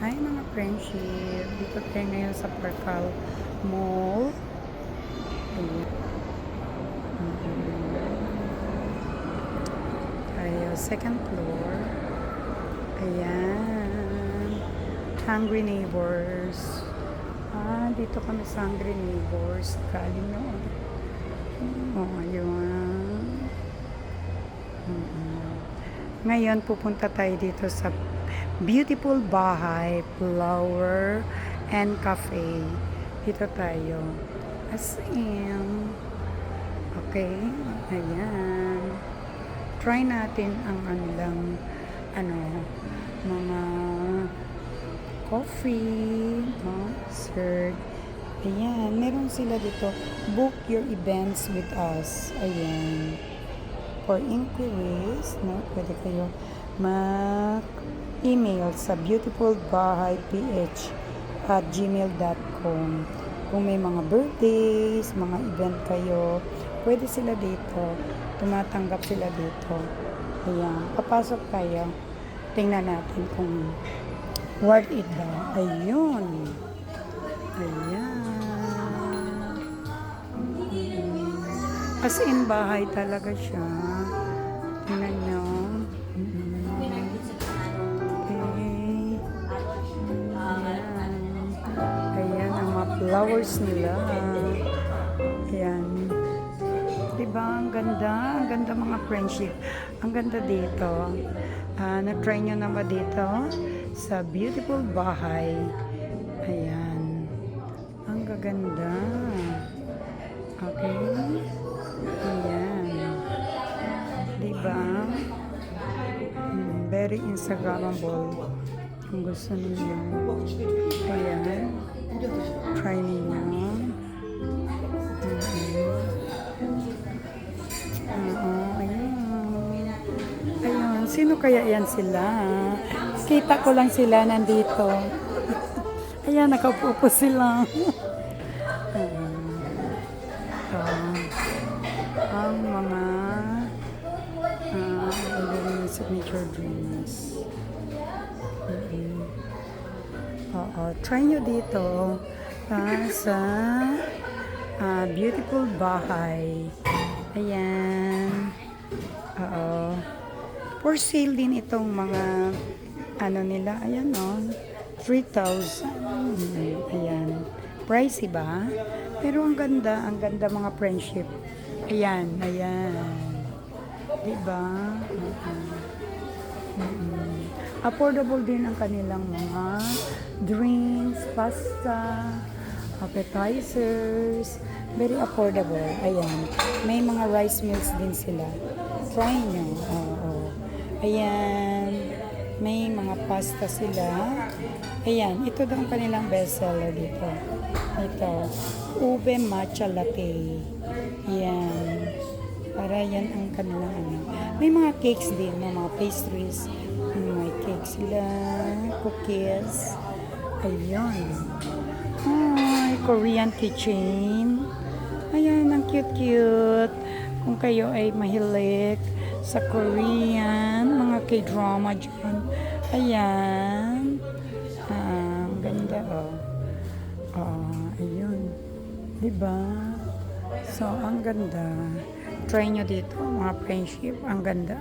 Hi mga friendship, dito tayo ngayon sa Parkal Mall. Ayan. Tayo, second floor. Ayan. Hungry Neighbors. Dito kami sa Hungry Neighbors. Kaling noon. Ayun. Ngayon, pupunta tayo dito sa Beautiful Bahay, Flower and Cafe. Dito tayo. As in, okay, ayan. Try natin ang mga coffee, no? Dessert. Ayan, meron sila dito. Book your events with us. Ayan. For inquiries, no, pwede kayo mag-email sa beautifulbahayph@gmail.com. Kung may mga birthdays, mga event kayo, pwede sila dito. Tumatanggap sila dito. Ayan, papasok tayo. Tingnan natin kung worth it ba. Ayun. Ayan. As in, bahay talaga siya. Tingnan nyo. Okay. Ayan, ang mga flowers nila. Ayan. Diba, ang ganda? Ang ganda mga friendship. Ang ganda dito. Na-try nyo na ba dito? Sa Beautiful Bahay. Ayan. Ang gaganda. Okay. Ayan. Diba? Very Instagrammable. Kung gusto niyo. Ayan. Try niyo. Ayan. Ayan. Sino kaya yan sila? Kita ko lang sila nandito. Ayan, nakaupo sila. Ang mga signature drinks. Try nyo dito sa Beautiful Bahay. Ayan. For sale din itong mga nila. Ayan o. 3,000. Ayan. Pricey ba? Pero ang ganda mga friendship. Ayan, ayan. Diba? Affordable din ang kanilang mga drinks, pasta, appetizers. Very affordable. Ayan. May mga rice meals din sila. Try nyo. Ayan. May mga pasta sila. Ayan. Ito daw ang kanilang bestseller dito. Ito. Ube matcha latte. Yan. Para yan ang kanilang May mga cakes din, mga pastries. May cake sila. Cookies. Ayun. Ay, Korean kitchen. Ayan, ang cute-cute. Kung kayo ay mahilig sa Korean, mga K-drama dyan. Ayan. Ang ganda, ayun. Diba? So, ang ganda. Try nyo dito, mga friendship. Ang ganda.